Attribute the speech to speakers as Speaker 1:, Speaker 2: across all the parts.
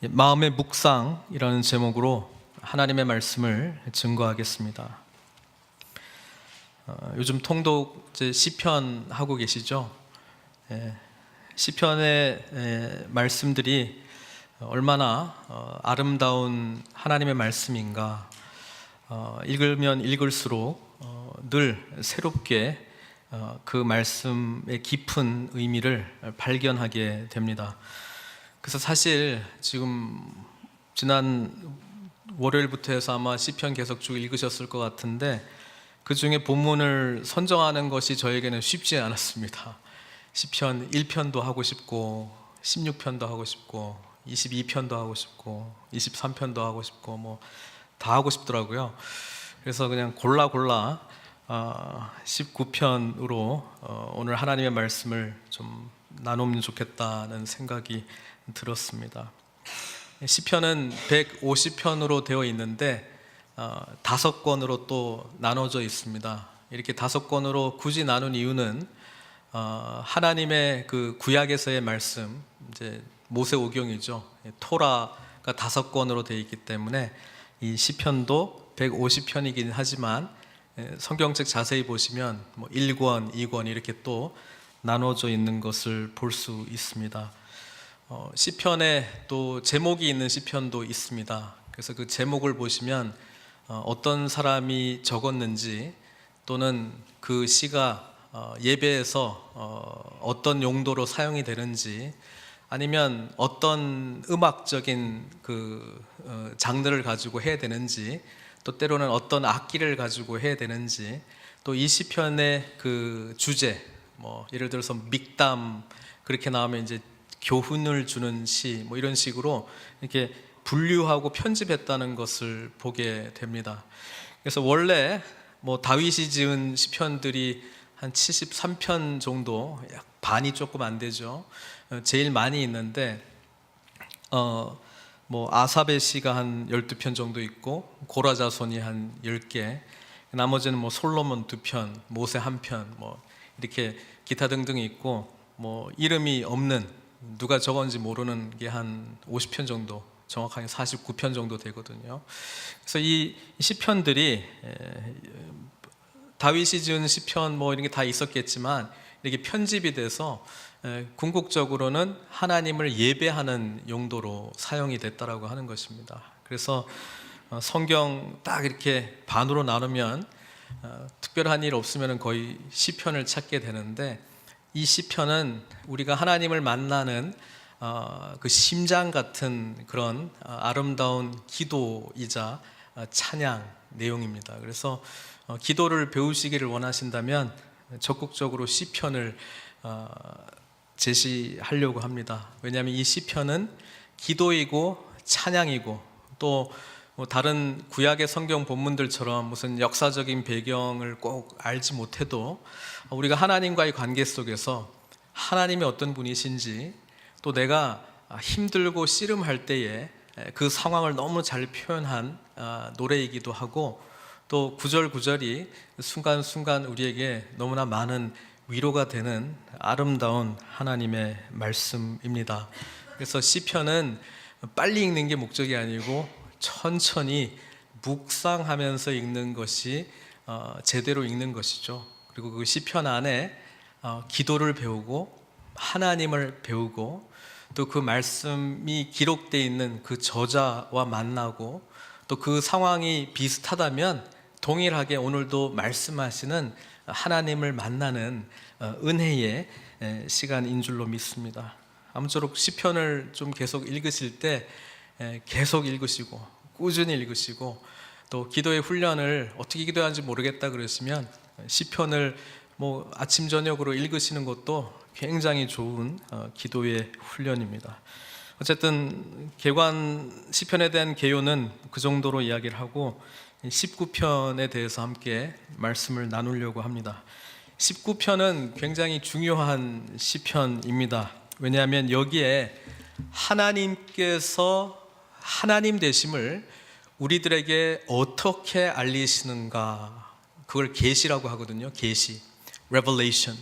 Speaker 1: 마음의 묵상이라는 제목으로 하나님의 말씀을 증거하겠습니다. 요즘 통독 시편 하고 계시죠? 시편의 말씀들이 얼마나 아름다운 하나님의 말씀인가. 읽으면 읽을수록 늘 새롭게 그 말씀의 깊은 의미를 발견하게 됩니다. 그래서 사실 지금 지난 월요일부터 해서 아마 시편 계속 쭉 읽으셨을 것 같은데 그 중에 본문을 선정하는 것이 저에게는 쉽지 않았습니다. 시편 1편도 하고 싶고 16편도 하고 싶고 22편도 하고 싶고 23편도 하고 싶고 뭐 다 하고 싶더라고요. 그래서 그냥 골라 19편으로 오늘 하나님의 말씀을 좀 나누면 좋겠다는 생각이 들었습니다. 시편은 150편으로 되어 있는데 5권으로 또 나눠져 있습니다. 이렇게 5권으로 굳이 나눈 이유는 하나님의 그 구약에서의 말씀, 이제 모세오경이죠. 토라가 5권으로 되어 있기 때문에 이 시편도 150편이긴 하지만 성경책 자세히 보시면 뭐 1권, 2권 이렇게 또 나눠져 있는 것을 볼 수 있습니다. 시편에 또 제목이 있는 시편도 있습니다. 그래서 그 제목을 보시면 어떤 사람이 적었는지 또는 그 시가 예배에서 어떤 용도로 사용이 되는지 아니면 어떤 음악적인 그 장르를 가지고 해야 되는지 또 때로는 어떤 악기를 가지고 해야 되는지 또 이 시편의 그 주제 뭐 예를 들어서 믹담 그렇게 나오면 이제 교훈을 주는 시 뭐 이런 식으로 이렇게 분류하고 편집했다는 것을 보게 됩니다. 그래서 원래 뭐 다윗이 지은 시편들이 한 73편 정도, 약 반이 조금 안 되죠. 제일 많이 있는데 뭐 아삽의 시가 한 12편 정도 있고 고라 자손이 한 10개, 나머지는 뭐 솔로몬 2편, 모세 1편 뭐 이렇게 기타 등등이 있고 뭐 이름이 없는 누가 적었는지 모르는 게 한 50편 정도, 정확하게 49편 정도 되거든요. 그래서 이 시편들이 다윗이 지은 시편 뭐 이런 게 다 있었겠지만 이렇게 편집이 돼서 궁극적으로는 하나님을 예배하는 용도로 사용이 됐다라고 하는 것입니다. 그래서 성경 딱 이렇게 반으로 나누면 특별한 일 없으면 거의 시편을 찾게 되는데 이 시편은 우리가 하나님을 만나는 그 심장 같은 그런 아름다운 기도이자 찬양 내용입니다. 그래서 기도를 배우시기를 원하신다면 적극적으로 시편을 제시하려고 합니다. 왜냐하면 이 시편은 기도이고 찬양이고 또 다른 구약의 성경 본문들처럼 무슨 역사적인 배경을 꼭 알지 못해도 우리가 하나님과의 관계 속에서 하나님이 어떤 분이신지 또 내가 힘들고 씨름할 때에 그 상황을 너무 잘 표현한 노래이기도 하고 또 구절구절이 순간순간 우리에게 너무나 많은 위로가 되는 아름다운 하나님의 말씀입니다. 그래서 시편은 빨리 읽는 게 목적이 아니고 천천히 묵상하면서 읽는 것이 제대로 읽는 것이죠. 그리고 그 시편 안에 기도를 배우고 하나님을 배우고 또 그 말씀이 기록되어 있는 그 저자와 만나고 또 그 상황이 비슷하다면 동일하게 오늘도 말씀하시는 하나님을 만나는 은혜의 시간인 줄로 믿습니다. 아무쪼록 시편을 좀 계속 읽으실 때 계속 읽으시고 꾸준히 읽으시고 또 기도의 훈련을 어떻게 기도하는지 모르겠다 그러시면 시편을 뭐 아침 저녁으로 읽으시는 것도 굉장히 좋은 기도의 훈련입니다. 어쨌든 개관 시편에 대한 개요는 그 정도로 이야기를 하고 19편에 대해서 함께 말씀을 나누려고 합니다. 19편은 굉장히 중요한 시편입니다. 왜냐하면 여기에 하나님께서 하나님 되심을 우리들에게 어떻게 알리시는가, 그걸 계시라고 하거든요. 계시, revelation.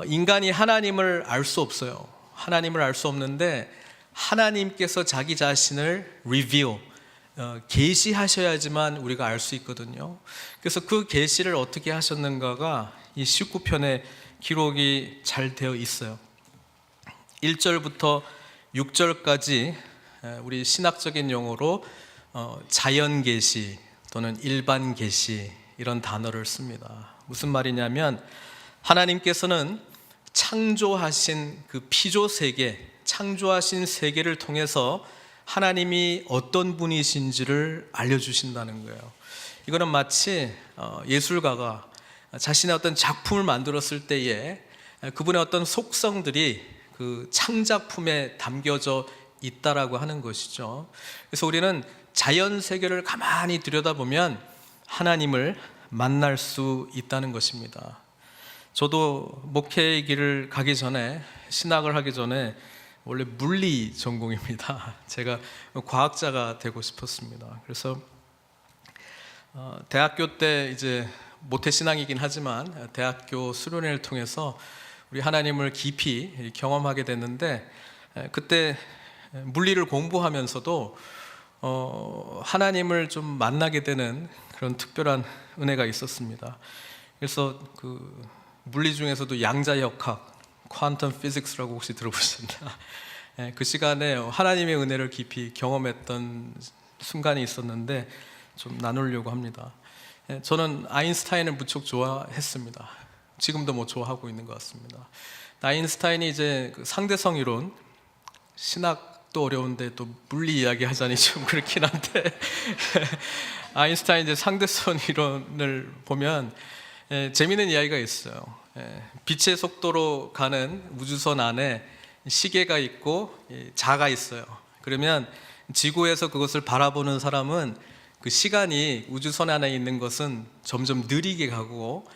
Speaker 1: 인간이 하나님을 알 수 없어요. 하나님을 알 수 없는데 하나님께서 자기 자신을 reveal, 계시하셔야지만 우리가 알 수 있거든요. 그래서 그 계시를 어떻게 하셨는가가 이 19편에 기록이 잘 되어 있어요. 1절부터 6절까지 우리 신학적인 용어로 자연 계시 또는 일반 계시 이런 단어를 씁니다. 무슨 말이냐면 하나님께서는 창조하신 그 피조 세계, 창조하신 세계를 통해서 하나님이 어떤 분이신지를 알려주신다는 거예요. 이거는 마치 예술가가 자신의 어떤 작품을 만들었을 때에 그분의 어떤 속성들이 그 창작품에 담겨져 있다라고 하는 것이죠. 그래서 우리는 자연 세계를 가만히 들여다보면 하나님을 만날 수 있다는 것입니다. 저도 목회의 길을 가기 전에, 신학을 하기 전에 원래 물리 전공입니다. 제가 과학자가 되고 싶었습니다. 그래서 대학교 때 이제 모태신앙이긴 하지만 대학교 수련회를 통해서 우리 하나님을 깊이 경험하게 됐는데, 그때 물리를 공부하면서도 하나님을 좀 만나게 되는 그런 특별한 은혜가 있었습니다. 그래서 그 물리 중에서도 양자역학, 퀀텀 피직스라고 혹시 들어보셨나? 그 시간에 하나님의 은혜를 깊이 경험했던 순간이 있었는데 좀 나누려고 합니다. 저는 아인슈타인을 무척 좋아했습니다. 지금도 뭐 좋아하고 있는 것 같습니다. 아인슈타인이 이제 그 상대성 이론, 신학도 어려운데 또 물리 이야기 하자니 좀 그렇긴 한데 아인슈타인 이제 상대성 이론을 보면 재미있는 이야기가 있어요. 빛의 속도로 가는 우주선 안에 시계가 있고 자가 있어요. 그러면 지구에서 그것을 바라보는 사람은 그 시간이 우주선 안에 있는 것은 점점 느리게 가고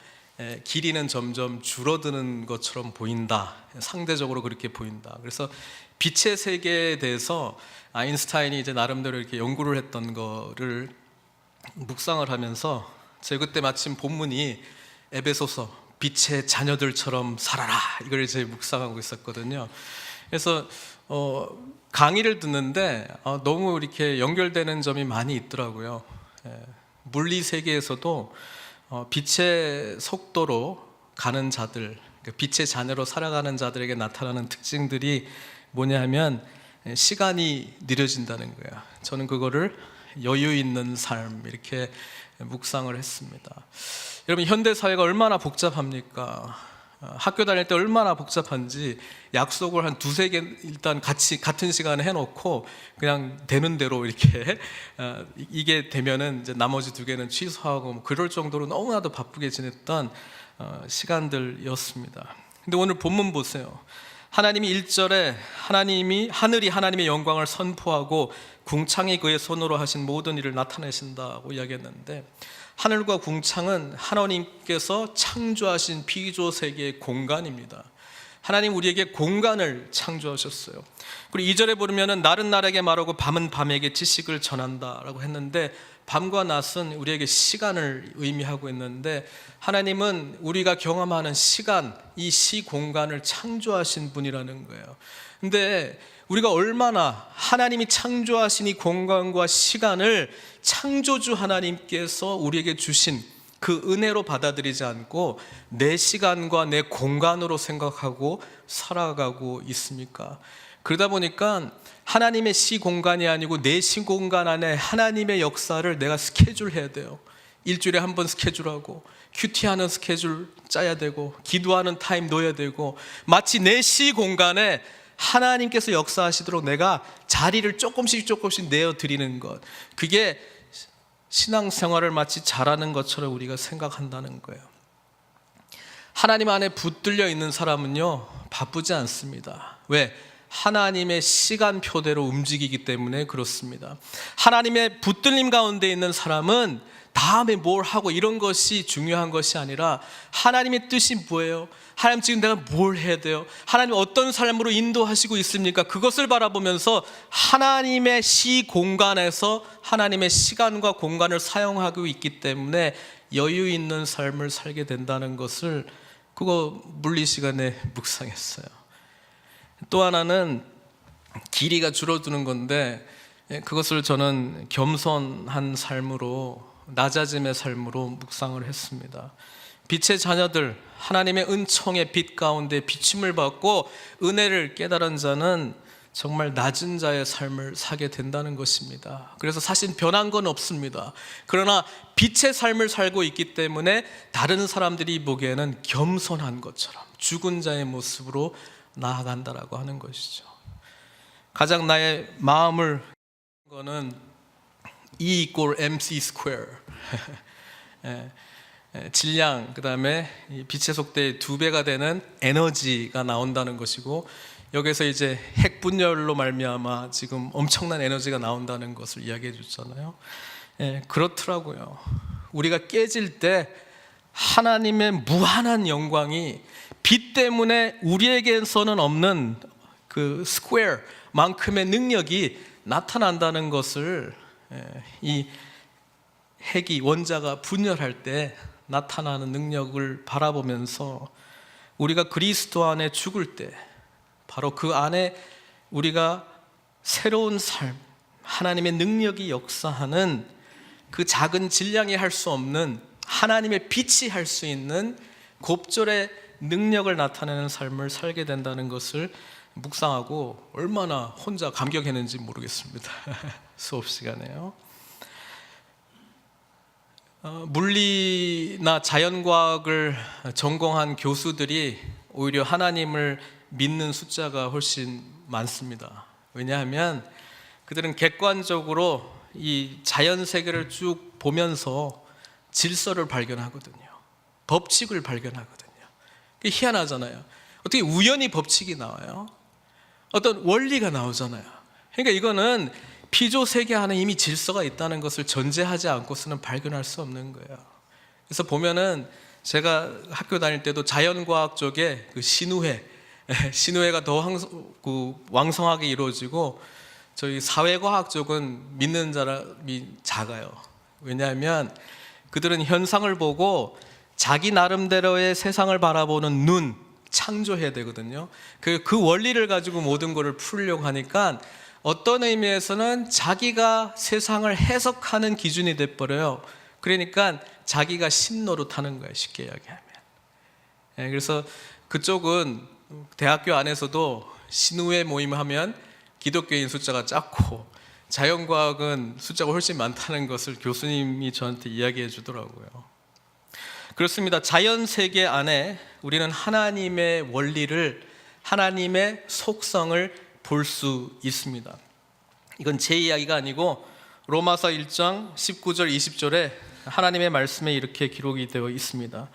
Speaker 1: 길이는 점점 줄어드는 것처럼 보인다. 상대적으로 그렇게 보인다. 그래서 빛의 세계에 대해서 아인슈타인이 이제 나름대로 이렇게 연구를 했던 거를 묵상을 하면서, 제가 그때 마침 본문이 에베소서 빛의 자녀들처럼 살아라, 이걸 이제 묵상하고 있었거든요. 그래서 강의를 듣는데 너무 이렇게 연결되는 점이 많이 있더라고요. 물리 세계에서도 빛의 속도로 가는 자들, 빛의 자녀로 살아가는 자들에게 나타나는 특징들이 뭐냐면 시간이 느려진다는 거예요. 저는 그거를 여유 있는 삶, 이렇게 묵상을 했습니다. 여러분, 현대 사회가 얼마나 복잡합니까? 학교 다닐 때 얼마나 복잡한지 약속을 한 두세 개 일단 같은 시간에 해놓고 그냥 되는 대로 이렇게 이게 되면은 이제 나머지 두 개는 취소하고 뭐 그럴 정도로 너무나도 바쁘게 지냈던 시간들이었습니다. 근데 오늘 본문 보세요. 하나님이 1절에 하늘이 하나님의 영광을 선포하고 궁창이 그의 손으로 하신 모든 일을 나타내신다고 이야기했는데, 하늘과 궁창은 하나님께서 창조하신 피조 세계의 공간입니다. 하나님 우리에게 공간을 창조하셨어요. 그리고 2절에 보면은 날은 날에게 말하고 밤은 밤에게 지식을 전한다라고 했는데, 밤과 낮은 우리에게 시간을 의미하고 있는데, 하나님은 우리가 경험하는 시간, 이 시공간을 창조하신 분이라는 거예요. 근데 우리가 얼마나 하나님이 창조하신 이 공간과 시간을 창조주 하나님께서 우리에게 주신 그 은혜로 받아들이지 않고 내 시간과 내 공간으로 생각하고 살아가고 있습니까? 그러다 보니까 하나님의 시공간이 아니고 내 시공간 안에 하나님의 역사를 내가 스케줄해야 돼요. 일주일에 한 번 스케줄하고 큐티하는 스케줄 짜야 되고 기도하는 타임 놓아야 되고, 마치 내 시공간에 하나님께서 역사하시도록 내가 자리를 조금씩 내어드리는 것, 그게 신앙생활을 마치 잘하는 것처럼 우리가 생각한다는 거예요. 하나님 안에 붙들려 있는 사람은요 바쁘지 않습니다. 왜? 하나님의 시간표대로 움직이기 때문에 그렇습니다. 하나님의 붙들림 가운데 있는 사람은 다음에 뭘 하고 이런 것이 중요한 것이 아니라 하나님의 뜻이 뭐예요? 하나님 지금 내가 뭘 해야 돼요? 하나님 어떤 삶으로 인도하시고 있습니까? 그것을 바라보면서 하나님의 시공간에서 하나님의 시간과 공간을 사용하고 있기 때문에 여유 있는 삶을 살게 된다는 것을, 그거 물리 시간에 묵상했어요. 또 하나는 길이가 줄어드는 건데 그것을 저는 겸손한 삶으로, 낮아짐의 삶으로 묵상을 했습니다. 빛의 자녀들, 하나님의 은총의 빛 가운데 비춤을 받고 은혜를 깨달은 자는 정말 낮은 자의 삶을 사게 된다는 것입니다. 그래서 사실 변한 건 없습니다. 그러나 빛의 삶을 살고 있기 때문에 다른 사람들이 보기에는 겸손한 것처럼 죽은 자의 모습으로 나아간다라고 하는 것이죠. 가장 나의 마음을 거는 E = MC 스퀘어. 질량, 그 다음에 빛의 속도의 2배가 되는 에너지가 나온다는 것이고, 여기서 이제 핵 분열로 말미암아 지금 엄청난 에너지가 나온다는 것을 이야기해 줬잖아요. 그렇더라고요. 우리가 깨질 때 하나님의 무한한 영광이 빛 때문에 우리에게서는 없는 그 스퀘어만큼의 능력이 나타난다는 것을 이 핵이, 원자가 분열할 때 나타나는 능력을 바라보면서 우리가 그리스도 안에 죽을 때 바로 그 안에 우리가 새로운 삶, 하나님의 능력이 역사하는 그 작은 질량이 할 수 없는 하나님의 빛이 할 수 있는 곱절의 능력을 나타내는 삶을 살게 된다는 것을 묵상하고 얼마나 혼자 감격했는지 모르겠습니다. 수업 시간에요. 물리나 자연과학을 전공한 교수들이 오히려 하나님을 믿는 숫자가 훨씬 많습니다. 왜냐하면 그들은 객관적으로 이 자연 세계를 쭉 보면서 질서를 발견하거든요. 법칙을 발견하거든요. 그게 희한하잖아요. 어떻게 우연히 법칙이 나와요? 어떤 원리가 나오잖아요. 그러니까 이거는 피조 세계 안에 이미 질서가 있다는 것을 전제하지 않고서는 발견할 수 없는 거예요. 그래서 보면은 제가 학교 다닐 때도 자연과학 쪽에 그 신우회가 더 왕성하게 이루어지고, 저희 사회과학 쪽은 믿는 사람이 작아요. 왜냐하면 그들은 현상을 보고 자기 나름대로의 세상을 바라보는 눈, 창조해야 되거든요. 그 원리를 가지고 모든 것을 풀려고 하니까 어떤 의미에서는 자기가 세상을 해석하는 기준이 돼버려요. 그러니까 자기가 신노릇하는 거예요, 쉽게 이야기하면. 그래서 그쪽은 대학교 안에서도 신우회 모임을 하면 기독교인 숫자가 작고, 자연과학은 숫자가 훨씬 많다는 것을 교수님이 저한테 이야기해 주더라고요. 그렇습니다. 자연 세계 안에 우리는 하나님의 원리를, 하나님의 속성을 볼 수 있습니다. 이건 제 이야기가 아니고 로마서 1장 19절 20절에 하나님의 말씀에 이렇게 기록이 되어 있습니다.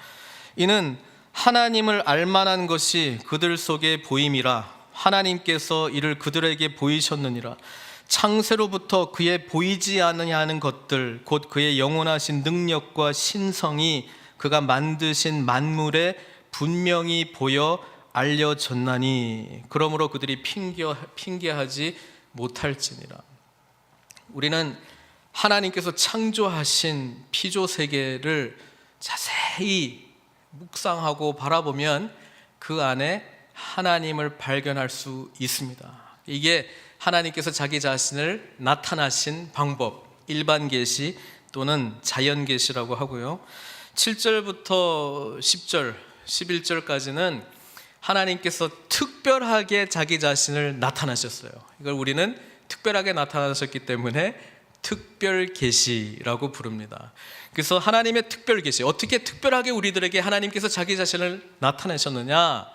Speaker 1: 이는 하나님을 알만한 것이 그들 속에 보임이라 하나님께서 이를 그들에게 보이셨느니라. 창세로부터 그의 보이지 않느냐는 것들 곧 그의 영원하신 능력과 신성이 그가 만드신 만물에 분명히 보여 알려졌나니 그러므로 그들이 핑계하지 못할지니라. 우리는 하나님께서 창조하신 피조 세계를 자세히 묵상하고 바라보면 그 안에 하나님을 발견할 수 있습니다. 이게 하나님께서 자기 자신을 나타나신 방법, 일반 계시 또는 자연 계시라고 하고요. 7절부터 10절, 11절까지는 하나님께서 특별하게 자기 자신을 나타나셨어요. 이걸 우리는 특별하게 나타나셨기 때문에 특별 계시라고 부릅니다. 그래서 하나님의 특별 계시, 어떻게 특별하게 우리들에게 하나님께서 자기 자신을 나타내셨느냐?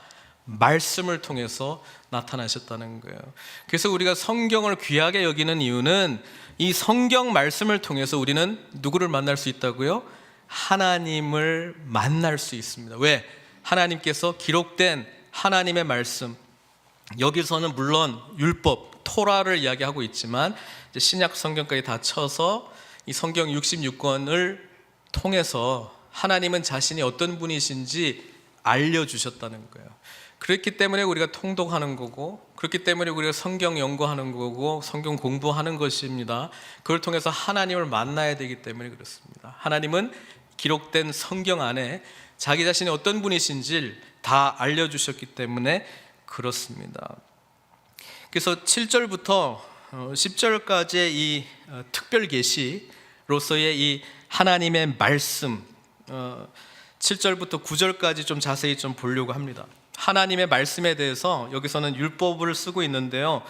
Speaker 1: 말씀을 통해서 나타나셨다는 거예요. 그래서 우리가 성경을 귀하게 여기는 이유는 이 성경 말씀을 통해서 우리는 누구를 만날 수 있다고요? 하나님을 만날 수 있습니다. 왜? 하나님께서 기록된 하나님의 말씀, 여기서는 물론 율법, 토라를 이야기하고 있지만 신약 성경까지 다 쳐서 이 성경 66권을 통해서 하나님은 자신이 어떤 분이신지 알려주셨다는 거예요. 그렇기 때문에 우리가 통독하는 거고, 그렇기 때문에 우리가 성경 연구하는 거고 성경 공부하는 것입니다. 그걸 통해서 하나님을 만나야 되기 때문에 그렇습니다. 하나님은 기록된 성경 안에 자기 자신이 어떤 분이신지 다 알려주셨기 때문에 그렇습니다. 그래서 7절부터 10절까지의 이 특별 계시로서의 이 하나님의 말씀, 7절부터 9절까지 좀 자세히 좀 보려고 합니다. 하나님의 말씀에 대해서 여기서는 율법을 쓰고 있는데요,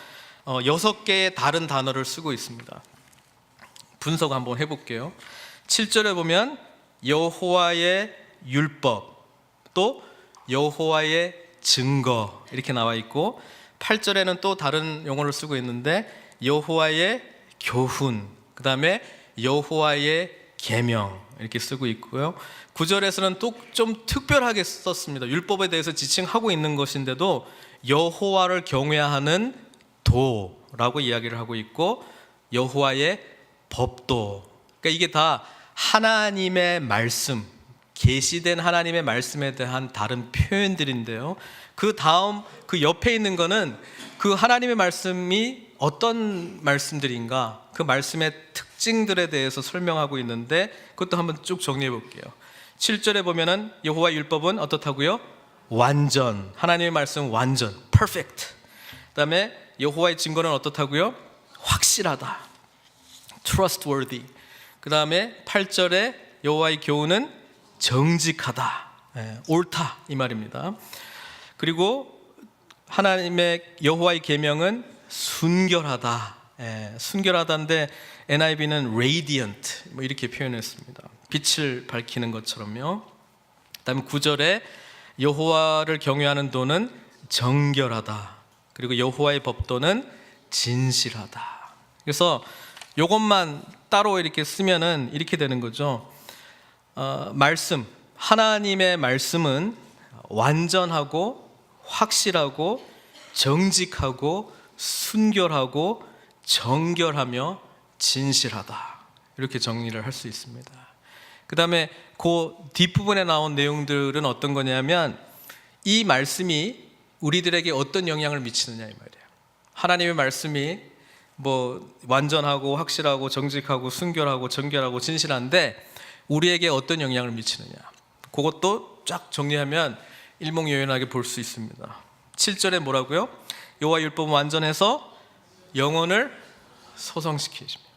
Speaker 1: 6개의 다른 단어를 쓰고 있습니다. 분석 한번 해볼게요. 7절에 보면 여호와의 율법, 또 여호와의 증거 이렇게 나와 있고, 8절에는 또 다른 용어를 쓰고 있는데 여호와의 교훈, 그 다음에 여호와의 계명 이렇게 쓰고 있고요. 9절에서는 또 좀 특별하게 썼습니다. 율법에 대해서 지칭하고 있는 것인데도 여호와를 경외해야 하는 도라고 이야기를 하고 있고, 여호와의 법도, 그러니까 이게 다 하나님의 말씀, 계시된 하나님의 말씀에 대한 다른 표현들인데요, 그 다음 그 옆에 있는 거는 그 하나님의 말씀이 어떤 말씀들인가, 그 말씀의 특징들에 대해서 설명하고 있는데, 그것도 한번 쭉 정리해 볼게요. 7절에 보면은 여호와 율법은 어떻다고요? 완전, 하나님의 말씀 완전, perfect. 그다음에 여호와의 증거는 어떻다고요? 확실하다, trustworthy. 그다음에 8절에 여호와의 교훈은 정직하다, 옳다 이 말입니다. 그리고 하나님의 여호와의 계명은 순결하다, 순결하다인데 NIV는 radiant 뭐 이렇게 표현했습니다. 빛을 밝히는 것처럼요. 그다음에 9절에 여호와를 경외하는 도는 정결하다, 그리고 여호와의 법도는 진실하다. 그래서 이것만 따로 이렇게 쓰면은 이렇게 되는 거죠. 말씀, 하나님의 말씀은 완전하고 확실하고 정직하고 순결하고 정결하며 진실하다, 이렇게 정리를 할 수 있습니다. 그 다음에 그 뒷부분에 나온 내용들은 어떤 거냐면, 이 말씀이 우리들에게 어떤 영향을 미치느냐 이 말이에요. 하나님의 말씀이 뭐 완전하고 확실하고 정직하고 순결하고 정결하고 진실한데 우리에게 어떤 영향을 미치느냐, 그것도 쫙 정리하면 일목요연하게 볼 수 있습니다. 7절에 뭐라고요? 여호와 율법은 완전해서 영혼을 소성시키십니다.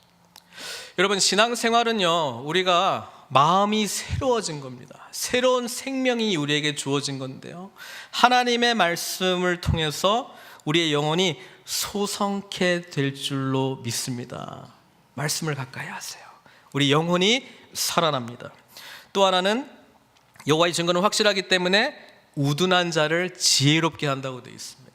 Speaker 1: 여러분, 신앙생활은요, 우리가 마음이 새로워진 겁니다. 새로운 생명이 우리에게 주어진 건데요, 하나님의 말씀을 통해서 우리의 영혼이 소성케 될 줄로 믿습니다. 말씀을 가까이 하세요. 우리 영혼이 살아납니다. 또 하나는 여호와의 증거는 확실하기 때문에 우둔한 자를 지혜롭게 한다고 되어 있습니다.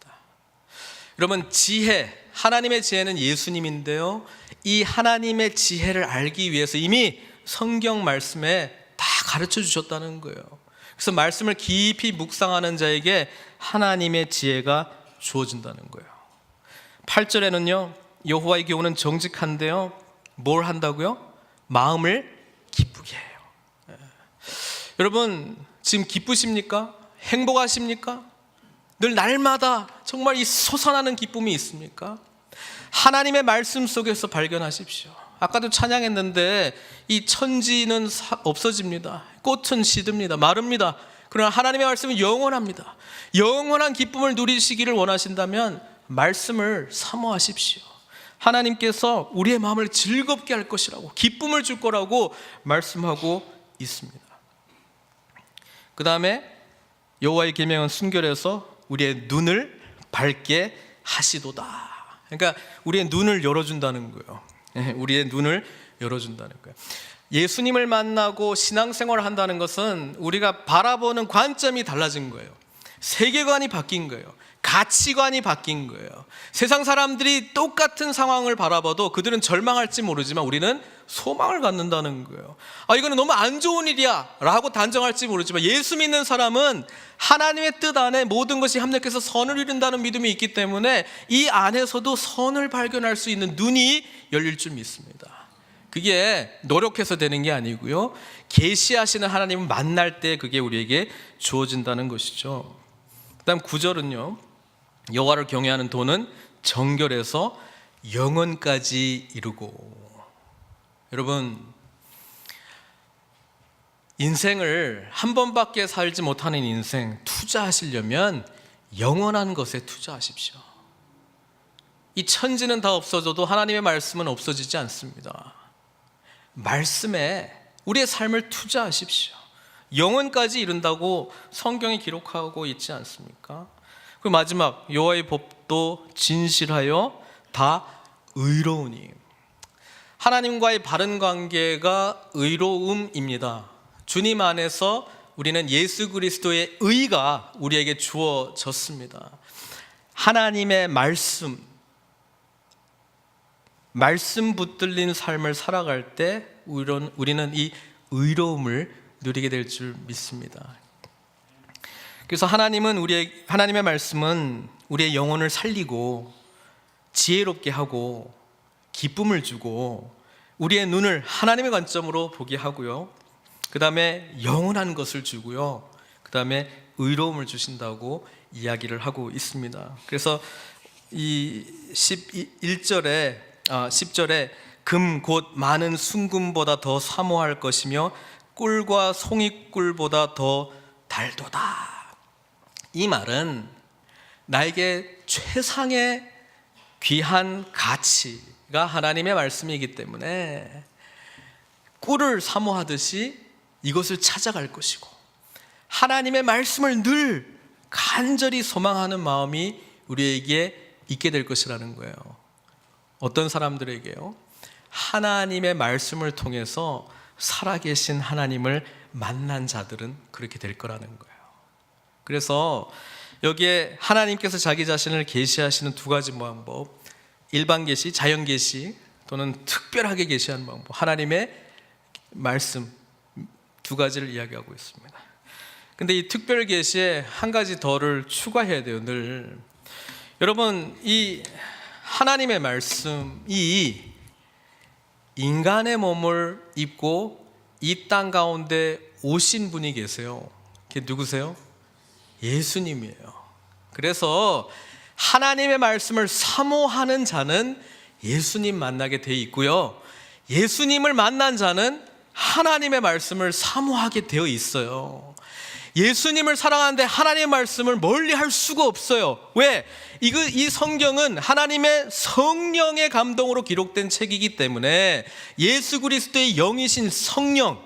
Speaker 1: 여러분, 지혜, 하나님의 지혜는 예수님인데요, 이 하나님의 지혜를 알기 위해서 이미 성경 말씀에 다 가르쳐 주셨다는 거예요. 그래서 말씀을 깊이 묵상하는 자에게 하나님의 지혜가 주어진다는 거예요. 8절에는요, 여호와의 교훈은 정직한데요, 뭘 한다고요? 마음을 기쁘게 해요. 여러분, 지금 기쁘십니까? 행복하십니까? 늘 날마다 정말 이 솟아나는 기쁨이 있습니까? 하나님의 말씀 속에서 발견하십시오. 아까도 찬양했는데 이 천지는 없어집니다. 꽃은 시듭니다. 마릅니다. 그러나 하나님의 말씀은 영원합니다. 영원한 기쁨을 누리시기를 원하신다면 말씀을 사모하십시오. 하나님께서 우리의 마음을 즐겁게 할 것이라고, 기쁨을 줄 거라고 말씀하고 있습니다. 그 다음에 여호와의 계명은 순결해서 우리의 눈을 밝게 하시도다. 그러니까 우리의 눈을 열어준다는 거예요. 우리의 눈을 열어준다는 거예요. 예수님을 만나고 신앙생활을 한다는 것은 우리가 바라보는 관점이 달라진 거예요. 세계관이 바뀐 거예요. 가치관이 바뀐 거예요. 세상 사람들이 똑같은 상황을 바라봐도 그들은 절망할지 모르지만 우리는 소망을 갖는다는 거예요. 이거는 너무 안 좋은 일이야 라고 단정할지 모르지만 예수 믿는 사람은 하나님의 뜻 안에 모든 것이 합력해서 선을 이룬다는 믿음이 있기 때문에 이 안에서도 선을 발견할 수 있는 눈이 열릴 줄 믿습니다. 그게 노력해서 되는 게 아니고요, 계시하시는 하나님을 만날 때 그게 우리에게 주어진다는 것이죠. 그 다음 9절은요, 여호와를 경외하는 도는 정결해서 영원까지 이루고. 여러분, 인생을 한 번밖에 살지 못하는 인생 투자하시려면 영원한 것에 투자하십시오. 이 천지는 다 없어져도 하나님의 말씀은 없어지지 않습니다. 말씀에 우리의 삶을 투자하십시오. 영원까지 이룬다고 성경이 기록하고 있지 않습니까? 그리고 마지막, 여호와의 법도 진실하여 다 의로우니. 하나님과의 바른 관계가 의로움입니다. 주님 안에서 우리는 예수 그리스도의 의가 우리에게 주어졌습니다. 하나님의 말씀 붙들린 삶을 살아갈 때 우리는 이 의로움을 누리게 될 줄 믿습니다. 그래서 하나님의 말씀은 우리의 영혼을 살리고 지혜롭게 하고 기쁨을 주고 우리의 눈을 하나님의 관점으로 보게 하고요. 그 다음에 영원한 것을 주고요. 그 다음에 의로움을 주신다고 이야기를 하고 있습니다. 그래서 이 10절에 금 곧 많은 순금보다 더 사모할 것이며 꿀과 송이꿀보다 더 달도다. 이 말은 나에게 최상의 귀한 가치가 하나님의 말씀이기 때문에 꿀을 사모하듯이 이것을 찾아갈 것이고, 하나님의 말씀을 늘 간절히 소망하는 마음이 우리에게 있게 될 것이라는 거예요. 어떤 사람들에게요? 하나님의 말씀을 통해서 살아계신 하나님을 만난 자들은 그렇게 될 거라는 거예요. 그래서 여기에 하나님께서 자기 자신을 계시하시는 두 가지 방법, 일반 계시, 자연 계시 또는 특별하게 계시하는 방법, 하나님의 말씀 두 가지를 이야기하고 있습니다. 근데 이 특별 계시에 한 가지 더를 추가해야 돼요. 늘 여러분, 이 하나님의 말씀이 인간의 몸을 입고 이 땅 가운데 오신 분이 계세요. 그게 누구세요? 예수님이에요. 그래서 하나님의 말씀을 사모하는 자는 예수님 만나게 돼 있고요, 예수님을 만난 자는 하나님의 말씀을 사모하게 되어 있어요. 예수님을 사랑하는데 하나님의 말씀을 멀리 할 수가 없어요. 왜? 이 성경은 하나님의 성령의 감동으로 기록된 책이기 때문에 예수 그리스도의 영이신 성령,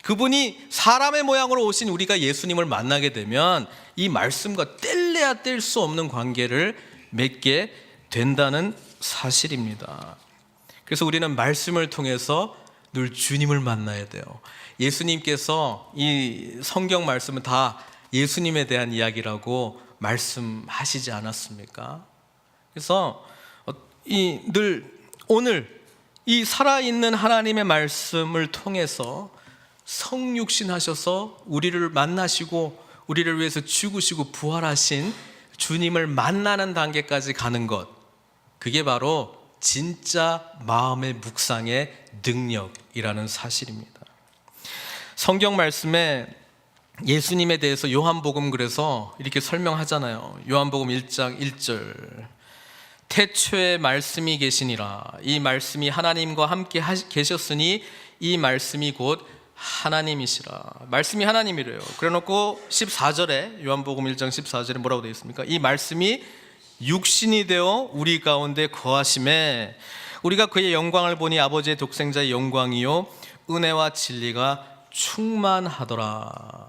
Speaker 1: 그분이 사람의 모양으로 오신 우리가 예수님을 만나게 되면 이 말씀과 뗄래야 뗄 수 없는 관계를 맺게 된다는 사실입니다. 그래서 우리는 말씀을 통해서 늘 주님을 만나야 돼요. 예수님께서 이 성경 말씀은 다 예수님에 대한 이야기라고 말씀하시지 않았습니까? 그래서 오늘 이 살아있는 하나님의 말씀을 통해서 성육신 하셔서 우리를 만나시고 우리를 위해서 죽으시고 부활하신 주님을 만나는 단계까지 가는 것, 그게 바로 진짜 마음의 묵상의 능력이라는 사실입니다. 성경 말씀에 예수님에 대해서 요한복음 그래서 이렇게 설명하잖아요. 요한복음 1장 1절, 태초에 말씀이 계시니라. 이 말씀이 하나님과 함께 계셨으니 이 말씀이 곧 하나님이시라. 말씀이 하나님이래요. 그래놓고 14절에, 요한복음 1장 14절에 뭐라고 되어 있습니까? 이 말씀이 육신이 되어 우리 가운데 거하심에 우리가 그의 영광을 보니 아버지의 독생자의 영광이요 은혜와 진리가 충만하더라.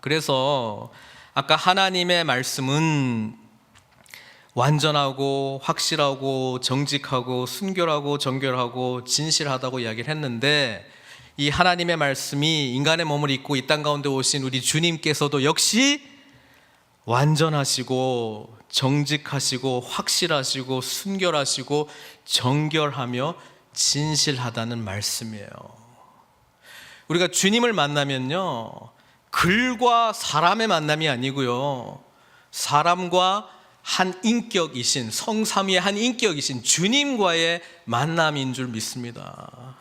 Speaker 1: 그래서 아까 하나님의 말씀은 완전하고 확실하고 정직하고 순결하고 정결하고 진실하다고 이야기를 했는데, 이 하나님의 말씀이 인간의 몸을 입고 이 땅 가운데 오신 우리 주님께서도 역시 완전하시고 정직하시고 확실하시고 순결하시고 정결하며 진실하다는 말씀이에요. 우리가 주님을 만나면요, 글과 사람의 만남이 아니고요, 사람과 한 인격이신, 성삼위의 한 인격이신 주님과의 만남인 줄 믿습니다.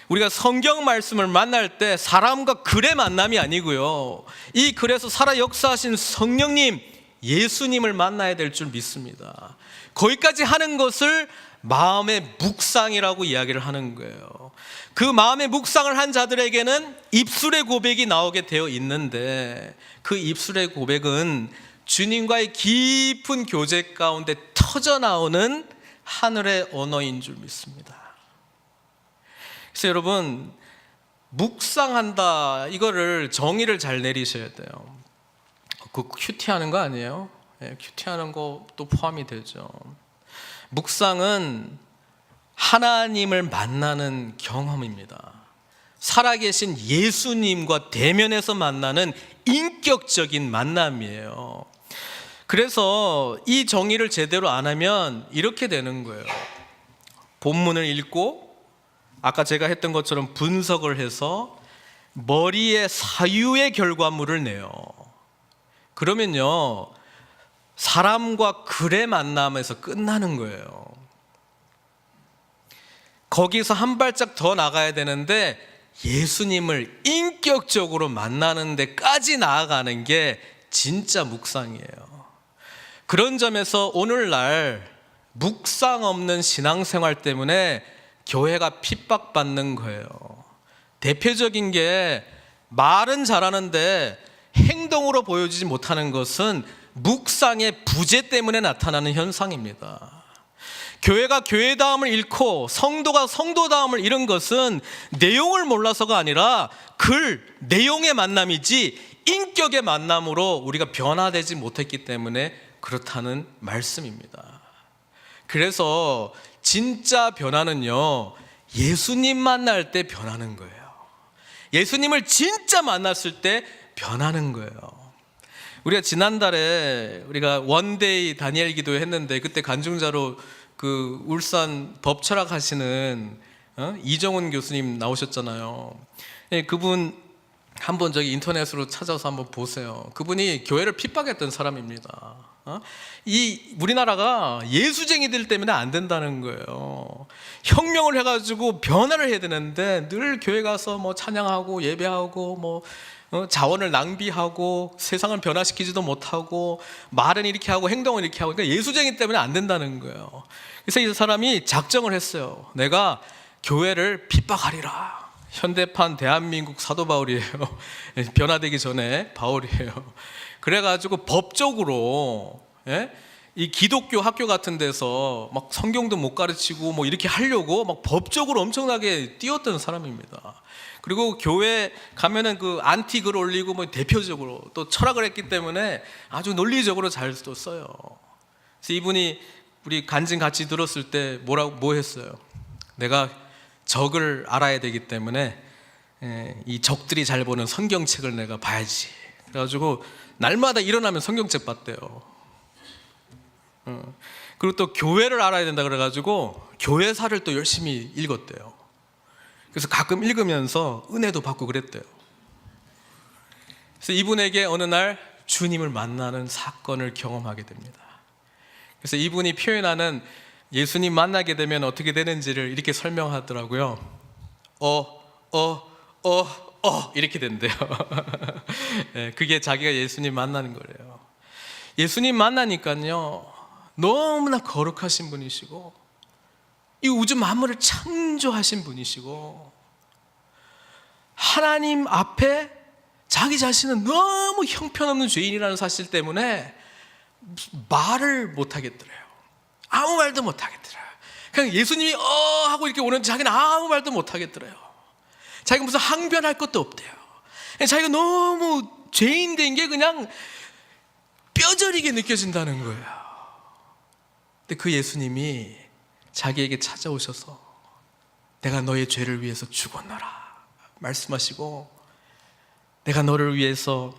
Speaker 1: 우리가 성경 말씀을 만날 때 사람과 글의 만남이 아니고요, 이 글에서 살아 역사하신 성령님, 예수님을 만나야 될 줄 믿습니다. 거기까지 하는 것을 마음의 묵상이라고 이야기를 하는 거예요. 그 마음의 묵상을 한 자들에게는 입술의 고백이 나오게 되어 있는데, 그 입술의 고백은 주님과의 깊은 교제 가운데 터져나오는 하늘의 언어인 줄 믿습니다. 그래서 여러분, 묵상한다, 이거를 정의를 잘 내리셔야 돼요. 그 큐티하는 거 아니에요? 네, 큐티하는 것도 포함이 되죠. 묵상은 하나님을 만나는 경험입니다. 살아계신 예수님과 대면해서 만나는 인격적인 만남이에요. 그래서 이 정의를 제대로 안 하면 이렇게 되는 거예요. 본문을 읽고 아까 제가 했던 것처럼 분석을 해서 머리의 사유의 결과물을 내요. 그러면요, 사람과 글의 만남에서 끝나는 거예요. 거기서 한 발짝 더 나가야 되는데 예수님을 인격적으로 만나는 데까지 나아가는 게 진짜 묵상이에요. 그런 점에서 오늘날 묵상 없는 신앙생활 때문에 교회가 핍박받는 거예요. 대표적인 게, 말은 잘하는데 행동으로 보여주지 못하는 것은 묵상의 부재 때문에 나타나는 현상입니다. 교회가 교회다움을 잃고 성도가 성도다움을 잃은 것은 내용을 몰라서가 아니라 내용의 만남이지 인격의 만남으로 우리가 변화되지 못했기 때문에 그렇다는 말씀입니다. 그래서 진짜 변화는요, 예수님 만날 때 변하는 거예요. 예수님을 진짜 만났을 때 변하는 거예요. 우리가 지난달에 우리가 원데이 다니엘 기도 했는데, 그때 간증자로 그 울산 법철학 하시는 이정훈 교수님 나오셨잖아요. 그분 한번 저기 인터넷으로 찾아서 한번 보세요. 그분이 교회를 핍박했던 사람입니다. 이 우리나라가 예수쟁이들 때문에 안 된다는 거예요. 혁명을 해가지고 변화를 해야 되는데 늘 교회 가서 뭐 찬양하고 예배하고 뭐 자원을 낭비하고 세상을 변화시키지도 못하고 말은 이렇게 하고 행동은 이렇게 하고, 그러니까 예수쟁이 때문에 안 된다는 거예요. 그래서 이 사람이 작정을 했어요. 내가 교회를 핍박하리라. 현대판 대한민국 사도 바울이에요. 변화되기 전에 바울이에요. 그래가지고 법적으로, 이 기독교 학교 같은 데서 막 성경도 못 가르치고 뭐 이렇게 하려고 막 법적으로 엄청나게 뛰었던 사람입니다. 그리고 교회 가면은 그 안티 글 올리고 뭐 대표적으로 또 철학을 했기 때문에 아주 논리적으로 잘 또 써요. 그래서 이분이 우리 간증 같이 들었을 때 뭐 했어요? 내가 적을 알아야 되기 때문에 이 적들이 잘 보는 성경책을 내가 봐야지. 그래가지고 날마다 일어나면 성경책 봤대요. 그리고 또 교회를 알아야 된다 그래가지고 교회사를 또 열심히 읽었대요. 그래서 가끔 읽으면서 은혜도 받고 그랬대요. 그래서 이분에게 어느 날 주님을 만나는 사건을 경험하게 됩니다. 그래서 이분이 표현하는 예수님 만나게 되면 어떻게 되는지를 이렇게 설명하더라고요. 이렇게 된대요. 그게 자기가 예수님 만나는 거래요. 예수님 만나니까요, 너무나 거룩하신 분이시고 이 우주 만물을 창조하신 분이시고 하나님 앞에 자기 자신은 너무 형편없는 죄인이라는 사실 때문에 말을 못하겠더래요. 아무 말도 못하겠더래요. 그냥 예수님이 하고 이렇게 오는데 자기는 아무 말도 못하겠더래요. 자기가 무슨 항변할 것도 없대요. 자기가 너무 죄인 된 게 그냥 뼈저리게 느껴진다는 거예요. 근데 그 예수님이 자기에게 찾아오셔서 내가 너의 죄를 위해서 죽었노라 말씀하시고, 내가 너를 위해서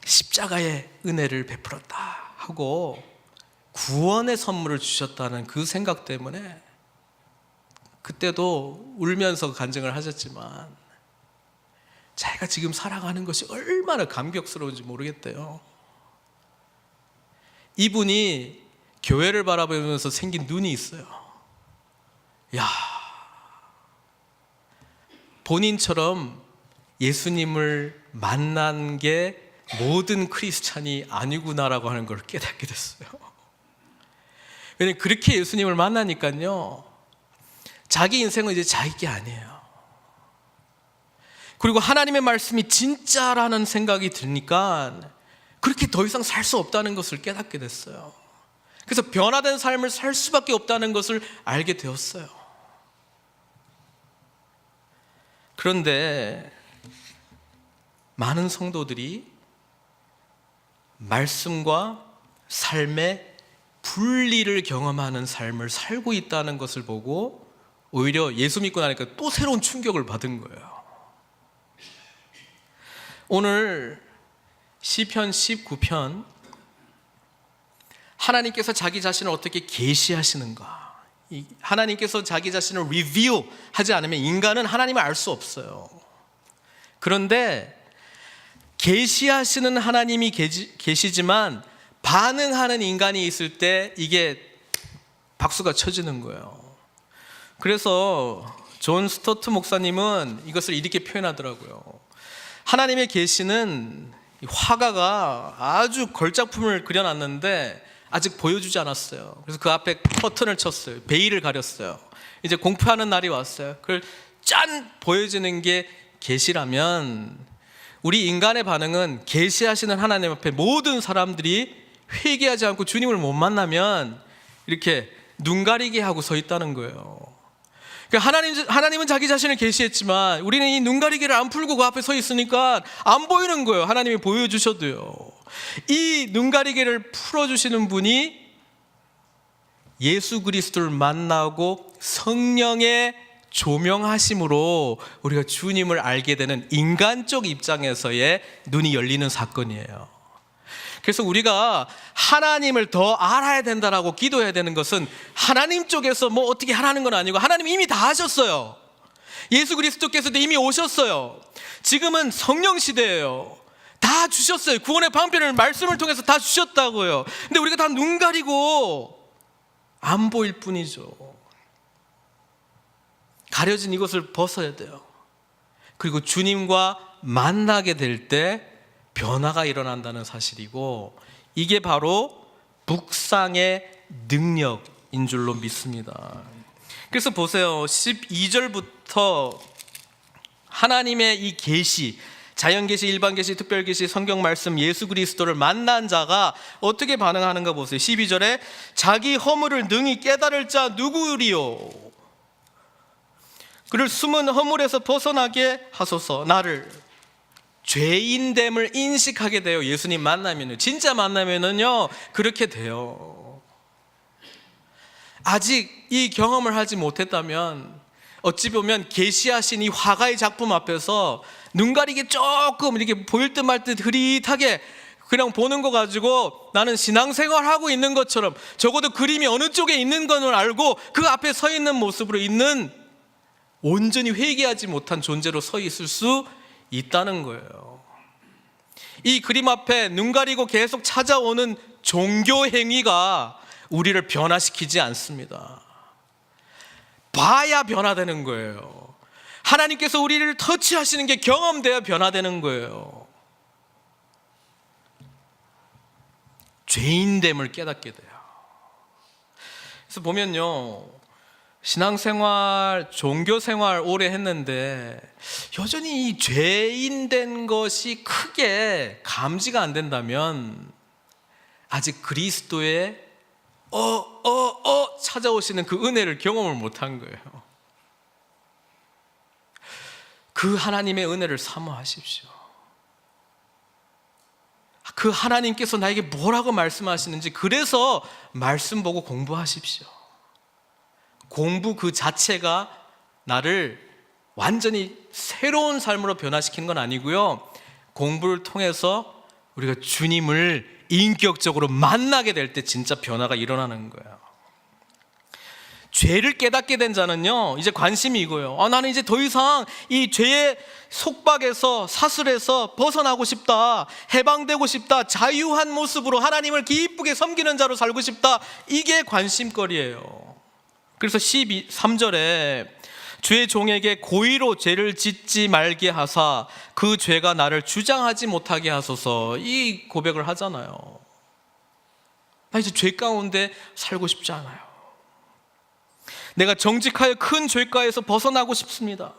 Speaker 1: 십자가의 은혜를 베풀었다 하고 구원의 선물을 주셨다는 그 생각 때문에 그때도 울면서 간증을 하셨지만 자기가 지금 살아가는 것이 얼마나 감격스러운지 모르겠대요. 이분이 교회를 바라보면서 생긴 눈이 있어요. 야, 본인처럼 예수님을 만난 게 모든 크리스찬이 아니구나라고 하는 걸 깨닫게 됐어요. 왜냐면 그렇게 예수님을 만나니까요, 자기 인생은 이제 자기 게 아니에요. 그리고 하나님의 말씀이 진짜라는 생각이 드니까 그렇게 더 이상 살 수 없다는 것을 깨닫게 됐어요. 그래서 변화된 삶을 살 수밖에 없다는 것을 알게 되었어요. 그런데 많은 성도들이 말씀과 삶의 분리를 경험하는 삶을 살고 있다는 것을 보고 오히려 예수 믿고 나니까 또 새로운 충격을 받은 거예요. 오늘 시편 19편, 하나님께서 자기 자신을 어떻게 계시하시는가, 하나님께서 자기 자신을 리뷰하지 않으면 인간은 하나님을 알 수 없어요. 그런데 계시하시는 하나님이 계시지만 반응하는 인간이 있을 때 이게 박수가 쳐지는 거예요. 그래서 존 스토트 목사님은 이것을 이렇게 표현하더라고요. 하나님의 계시는 화가가 아주 걸작품을 그려놨는데 아직 보여주지 않았어요. 그래서 그 앞에 커튼을 쳤어요. 베일을 가렸어요. 이제 공표하는 날이 왔어요. 그걸 짠 보여주는 게 계시라면, 우리 인간의 반응은 계시하시는 하나님 앞에 모든 사람들이 회개하지 않고 주님을 못 만나면 이렇게 눈 가리게 하고 서 있다는 거예요. 그러니까 하나님은 자기 자신을 계시했지만 우리는 이 눈 가리기를 안 풀고 그 앞에 서 있으니까 안 보이는 거예요. 하나님이 보여주셔도요. 이 눈 가리기를 풀어주시는 분이 예수 그리스도를 만나고 성령의 조명하심으로 우리가 주님을 알게 되는 인간적 입장에서의 눈이 열리는 사건이에요. 그래서 우리가 하나님을 더 알아야 된다라고 기도해야 되는 것은 하나님 쪽에서 뭐 어떻게 하라는 건 아니고, 하나님이 이미 다 하셨어요. 예수 그리스도께서도 이미 오셨어요. 지금은 성령 시대예요. 다 주셨어요. 구원의 방편을 말씀을 통해서 다 주셨다고요. 근데 우리가 다 눈 가리고 안 보일 뿐이죠. 가려진 이것을 벗어야 돼요. 그리고 주님과 만나게 될 때 변화가 일어난다는 사실이고, 이게 바로 묵상의 능력인 줄로 믿습니다. 그래서 보세요. 12절부터 하나님의 이 계시, 자연계시, 일반계시, 특별계시, 성경 말씀, 예수 그리스도를 만난 자가 어떻게 반응하는가 보세요. 12절에 자기 허물을 능히 깨달을 자 누구리요? 그를 숨은 허물에서 벗어나게 하소서. 나를 죄인됨을 인식하게 돼요. 예수님 만나면요, 진짜 만나면은요 그렇게 돼요. 아직 이 경험을 하지 못했다면 어찌 보면 계시하신 이 화가의 작품 앞에서 눈 가리기 조금 이렇게 보일 듯 말 듯 흐릿하게 그냥 보는 거 가지고 나는 신앙생활하고 있는 것처럼, 적어도 그림이 어느 쪽에 있는 건 알고 그 앞에 서 있는 모습으로 있는, 온전히 회개하지 못한 존재로 서 있을 수 있다는 거예요. 이 그림 앞에 눈 가리고 계속 찾아오는 종교 행위가 우리를 변화시키지 않습니다. 봐야 변화되는 거예요. 하나님께서 우리를 터치하시는 게 경험돼야 변화되는 거예요. 죄인됨을 깨닫게 돼요. 그래서 보면요, 신앙생활, 종교생활 오래 했는데 여전히 이 죄인된 것이 크게 감지가 안 된다면 아직 그리스도의 찾아오시는 그 은혜를 경험을 못한 거예요. 그 하나님의 은혜를 사모하십시오. 그 하나님께서 나에게 뭐라고 말씀하시는지, 그래서 말씀 보고 공부하십시오. 공부 그 자체가 나를 완전히 새로운 삶으로 변화시키는 건 아니고요, 공부를 통해서 우리가 주님을 인격적으로 만나게 될 때 진짜 변화가 일어나는 거예요. 죄를 깨닫게 된 자는요, 이제 관심이 이거예요. 나는 이제 더 이상 이 죄의 속박에서, 사슬에서 벗어나고 싶다, 해방되고 싶다, 자유한 모습으로 하나님을 기쁘게 섬기는 자로 살고 싶다, 이게 관심거리예요. 그래서 3절에 주의 종에게 고의로 죄를 짓지 말게 하사 그 죄가 나를 주장하지 못하게 하소서, 이 고백을 하잖아요. 나 이제 죄 가운데 살고 싶지 않아요. 내가 정직하여 큰 죄가에서 벗어나고 싶습니다.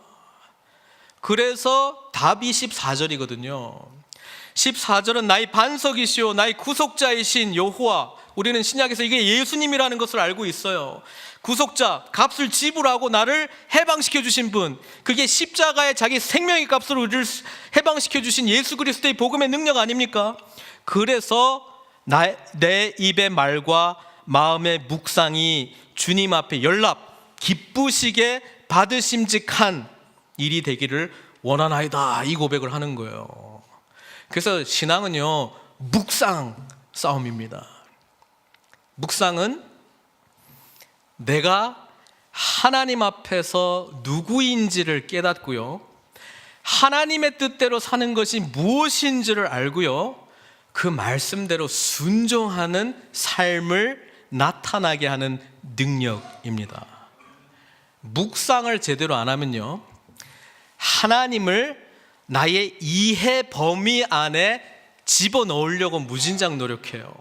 Speaker 1: 그래서 답이 14절이거든요. 14절은 나의 반석이시오 나의 구속자이신 여호와. 우리는 신약에서 이게 예수님이라는 것을 알고 있어요. 구속자, 값을 지불하고 나를 해방시켜 주신 분, 그게 십자가에 자기 생명의 값으로 우리를 해방시켜 주신 예수 그리스도의 복음의 능력 아닙니까? 그래서 내 입의 말과 마음의 묵상이 주님 앞에 연락 기쁘시게 받으심직한 일이 되기를 원하나이다, 이 고백을 하는 거예요. 그래서 신앙은요, 묵상 싸움입니다. 묵상은 내가 하나님 앞에서 누구인지를 깨닫고요, 하나님의 뜻대로 사는 것이 무엇인지를 알고요, 그 말씀대로 순종하는 삶을 나타나게 하는 능력입니다. 묵상을 제대로 안 하면요, 하나님을 나의 이해 범위 안에 집어넣으려고 무진장 노력해요.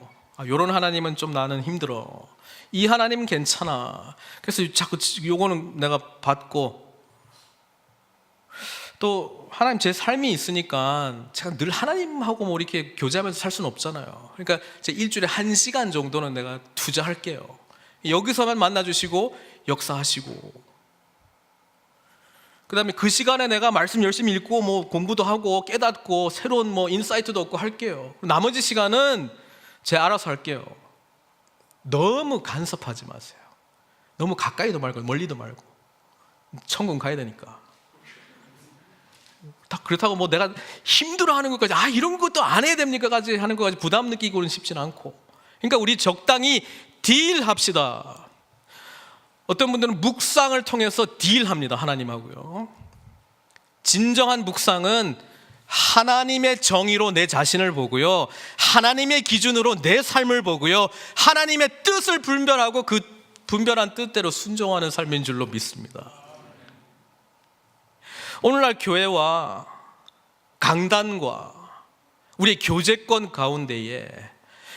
Speaker 1: 요런 하나님은 좀 나는 힘들어, 이 하나님은 괜찮아, 그래서 자꾸 요거는 내가 받고, 또 하나님 제 삶이 있으니까 제가 늘 하나님하고 뭐 이렇게 교제하면서 살 수는 없잖아요. 그러니까 제 일주일에 1시간 정도는 내가 투자할게요. 여기서만 만나주시고 역사하시고, 그 다음에 그 시간에 내가 말씀 열심히 읽고 뭐 공부도 하고 깨닫고 새로운 뭐 인사이트도 얻고 할게요. 나머지 시간은 제가 알아서 할게요. 너무 간섭하지 마세요. 너무 가까이도 말고 멀리도 말고, 천국 가야 되니까. 다 그렇다고 뭐 내가 힘들어하는 것까지, 이런 것도 안 해야 됩니까까지 하는 것까지 부담 느끼고는 싶진 않고. 그러니까 우리 적당히 딜합시다. 어떤 분들은 묵상을 통해서 딜합니다, 하나님하고요. 진정한 묵상은 하나님의 정의로 내 자신을 보고요, 하나님의 기준으로 내 삶을 보고요, 하나님의 뜻을 분별하고 그 분별한 뜻대로 순종하는 삶인 줄로 믿습니다. 오늘날 교회와 강단과 우리의 교제권 가운데에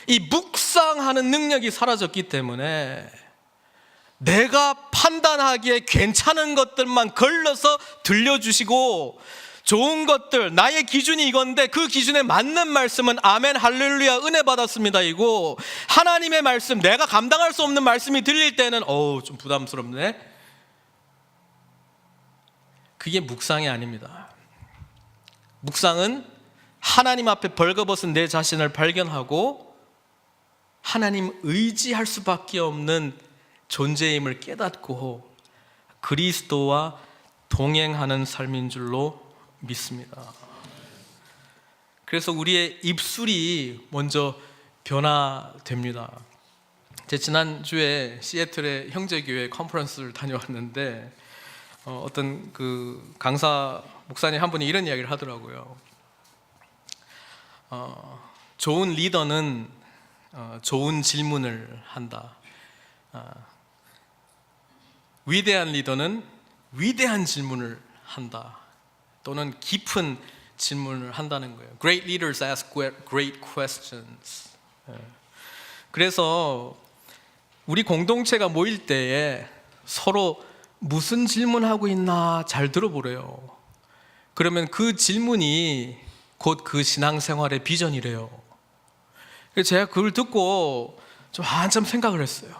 Speaker 1: 이 묵상하는 능력이 사라졌기 때문에 내가 판단하기에 괜찮은 것들만 걸러서 들려주시고, 좋은 것들, 나의 기준이 이건데 그 기준에 맞는 말씀은 아멘 할렐루야 은혜 받았습니다 이고, 하나님의 말씀, 내가 감당할 수 없는 말씀이 들릴 때는 좀 부담스럽네, 그게 묵상이 아닙니다. 묵상은 하나님 앞에 벌거벗은 내 자신을 발견하고 하나님 의지할 수밖에 없는 존재임을 깨닫고 그리스도와 동행하는 삶인 줄로 믿습니다. 그래서 우리의 입술이 먼저 변화됩니다. 제가 지난주에 시애틀의 형제교회 컨퍼런스를 다녀왔는데 어떤 그 강사 목사님 한 분이 이런 이야기를 하더라고요. 좋은 리더는 좋은 질문을 한다. 위대한 리더는 위대한 질문을 한다. 또는 깊은 질문을 한다는 거예요. Great leaders ask great questions. 그래서 우리 공동체가 모일 때에 서로 무슨 질문하고 있나 잘 들어보래요. 그러면 그 질문이 곧 그 신앙생활의 비전이래요. 그래서 제가 그걸 듣고 좀 한참 생각을 했어요.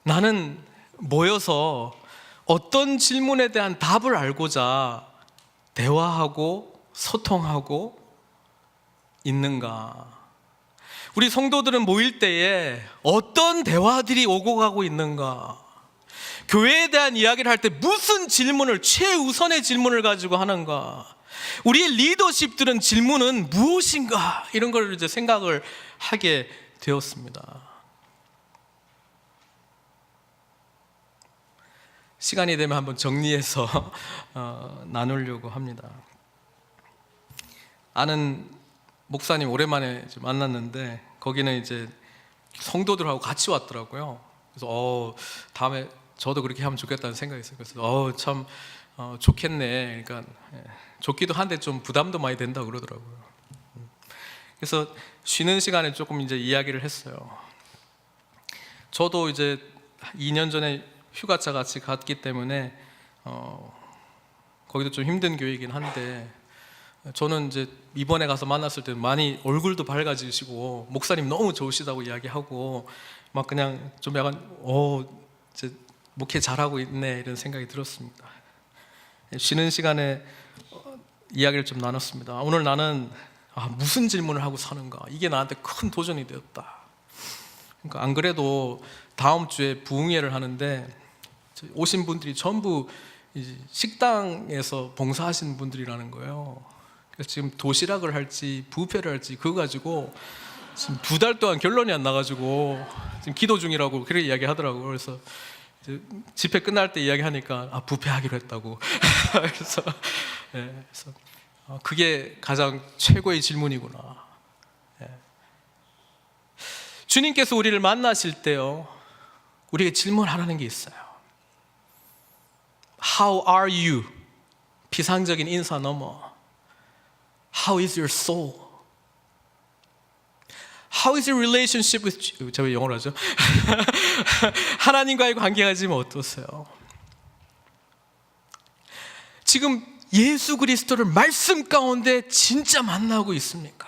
Speaker 1: 나는 모여서 어떤 질문에 대한 답을 알고자 대화하고 소통하고 있는가? 우리 성도들은 모일 때에 어떤 대화들이 오고 가고 있는가? 교회에 대한 이야기를 할 때 무슨 질문을, 최우선의 질문을 가지고 하는가? 우리의 리더십들은 질문은 무엇인가? 이런 걸 이제 생각을 하게 되었습니다. 시간이 되면 한번 정리해서 나누려고 합니다. 아는 목사님 오랜만에 만났는데 거기는 이제 성도들하고 같이 왔더라고요. 그래서 다음에 저도 그렇게 하면 좋겠다는 생각이 있어요. 그래서 참 좋겠네. 그러니까 좋기도 한데 좀 부담도 많이 된다 그러더라고요. 그래서 쉬는 시간에 조금 이제 이야기를 했어요. 저도 이제 2년 전에 휴가차 같이 갔기 때문에 거기도 좀 힘든 교회이긴 한데 저는 이제 이번에 가서 만났을 때 많이 얼굴도 밝아지시고 목사님 너무 좋으시다고 이야기하고 막 그냥 좀 약간 이제 목회 잘하고 있네 이런 생각이 들었습니다. 쉬는 시간에 이야기를 좀 나눴습니다. 오늘 나는 무슨 질문을 하고 사는가, 이게 나한테 큰 도전이 되었다. 그러니까 안 그래도 다음 주에 부흥회를 하는데 오신 분들이 전부 식당에서 봉사하시는 분들이라는 거예요. 그래서 지금 도시락을 할지 뷔페를 할지 그거 가지고 지금 2달 동안 결론이 안 나가지고 지금 기도 중이라고 그렇게 이야기하더라고요. 그래서 집회 끝날 때 이야기하니까 뷔페 하기로 했다고. 그래서 그게 가장 최고의 질문이구나. 주님께서 우리를 만나실 때요, 우리에게 질문하라는 게 있어요. How are you? 피상적인 인사 넘어 How is your soul? How is your relationship with 제가 왜 영어로 하죠? 하나님과의 관계가 지금 어떠세요? 지금 예수 그리스도를 말씀 가운데 진짜 만나고 있습니까?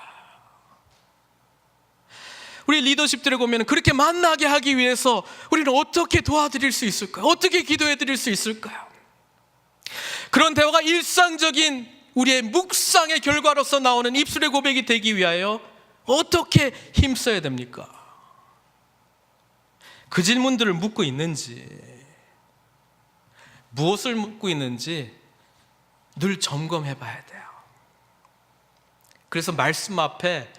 Speaker 1: 우리 리더십들에 보면 그렇게 만나게 하기 위해서 우리는 어떻게 도와드릴 수 있을까요? 어떻게 기도해 드릴 수 있을까요? 그런 대화가 일상적인 우리의 묵상의 결과로서 나오는 입술의 고백이 되기 위하여 어떻게 힘써야 됩니까? 그 질문들을 묻고 있는지, 무엇을 묻고 있는지 늘 점검해 봐야 돼요. 그래서 말씀 앞에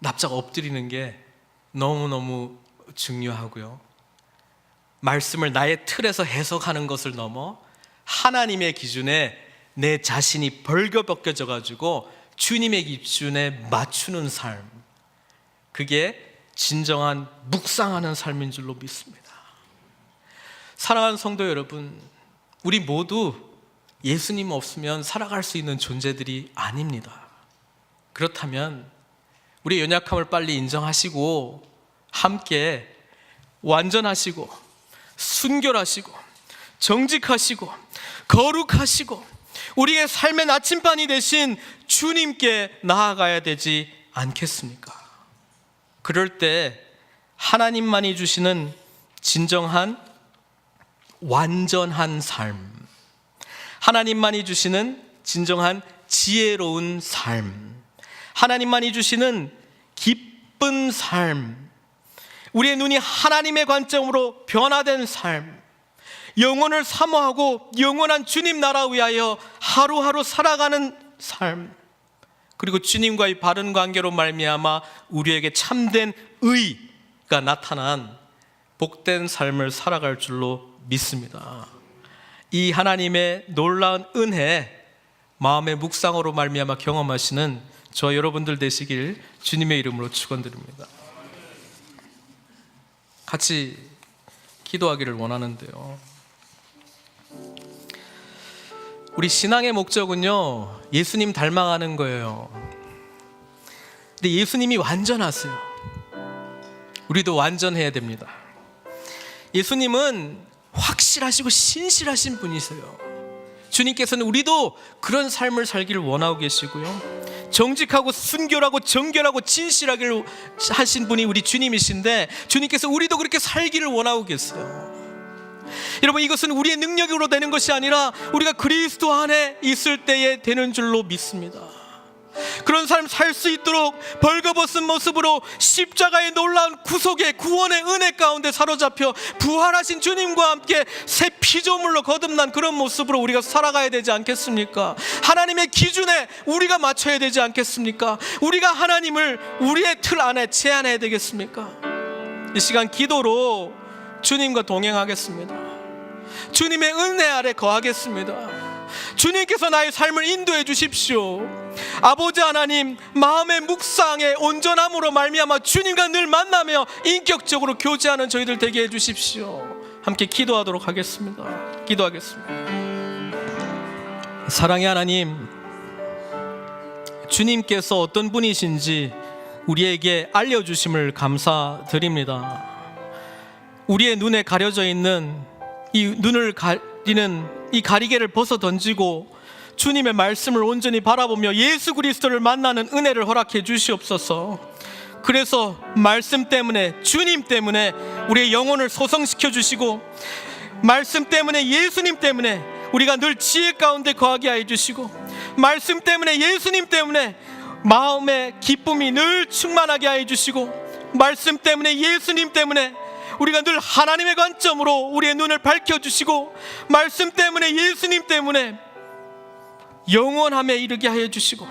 Speaker 1: 납작 엎드리는 게 너무너무 중요하고요. 말씀을 나의 틀에서 해석하는 것을 넘어 하나님의 기준에 내 자신이 벌거벗겨져 가지고 주님의 기준에 맞추는 삶, 그게 진정한 묵상하는 삶인 줄로 믿습니다. 사랑하는 성도 여러분, 우리 모두 예수님 없으면 살아갈 수 있는 존재들이 아닙니다. 그렇다면 우리의 연약함을 빨리 인정하시고 함께 완전하시고 순결하시고 정직하시고 거룩하시고 우리의 삶의 나침반이 되신 주님께 나아가야 되지 않겠습니까? 그럴 때 하나님만이 주시는 진정한 완전한 삶, 하나님만이 주시는 진정한 지혜로운 삶, 하나님만이 주시는 기쁜 삶, 우리의 눈이 하나님의 관점으로 변화된 삶, 영혼을 사모하고 영원한 주님 나라 위하여 하루하루 살아가는 삶, 그리고 주님과의 바른 관계로 말미암아 우리에게 참된 의가 나타난 복된 삶을 살아갈 줄로 믿습니다. 이 하나님의 놀라운 은혜, 마음의 묵상으로 말미암아 경험하시는 저 여러분들 되시길 주님의 이름으로 축원드립니다. 같이 기도하기를 원하는데요, 우리 신앙의 목적은요, 예수님 닮아가는 거예요. 근데 예수님이 완전하세요. 우리도 완전해야 됩니다. 예수님은 확실하시고 신실하신 분이세요. 주님께서는 우리도 그런 삶을 살기를 원하고 계시고요, 정직하고 순결하고 정결하고 진실하기를 하신 분이 우리 주님이신데, 주님께서 우리도 그렇게 살기를 원하고 계세요. 여러분, 이것은 우리의 능력으로 되는 것이 아니라 우리가 그리스도 안에 있을 때에 되는 줄로 믿습니다. 그런 삶 살 수 있도록 벌거벗은 모습으로 십자가의 놀라운 구속의 구원의 은혜 가운데 사로잡혀 부활하신 주님과 함께 새 피조물로 거듭난 그런 모습으로 우리가 살아가야 되지 않겠습니까? 하나님의 기준에 우리가 맞춰야 되지 않겠습니까? 우리가 하나님을 우리의 틀 안에 제한해야 되겠습니까? 이 시간 기도로 주님과 동행하겠습니다. 주님의 은혜 아래 거하겠습니다. 주님께서 나의 삶을 인도해 주십시오. 아버지 하나님, 마음의 묵상의 온전함으로 말미암아 주님과 늘 만나며 인격적으로 교제하는 저희들 되게 해 주십시오. 함께 기도하도록 하겠습니다. 기도하겠습니다. 사랑의 하나님, 주님께서 어떤 분이신지 우리에게 알려주심을 감사드립니다. 우리의 눈에 가려져 있는 이 눈을 가리는 이 가리개를 벗어 던지고 주님의 말씀을 온전히 바라보며 예수 그리스도를 만나는 은혜를 허락해 주시옵소서. 그래서 말씀 때문에, 주님 때문에 우리의 영혼을 소성시켜 주시고, 말씀 때문에, 예수님 때문에 우리가 늘 지혜 가운데 거하게 하여 주시고, 말씀 때문에, 예수님 때문에 마음의 기쁨이 늘 충만하게 하여 주시고, 말씀 때문에, 예수님 때문에 우리가 늘 하나님의 관점으로 우리의 눈을 밝혀주시고, 말씀 때문에, 예수님 때문에 영원함에 이르게 하여 주시고,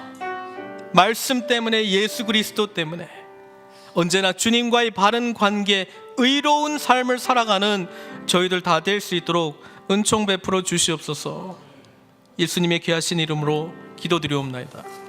Speaker 1: 말씀 때문에, 예수 그리스도 때문에 언제나 주님과의 바른 관계, 의로운 삶을 살아가는 저희들 다 될 수 있도록 은총 베풀어 주시옵소서. 예수님의 귀하신 이름으로 기도드리옵나이다.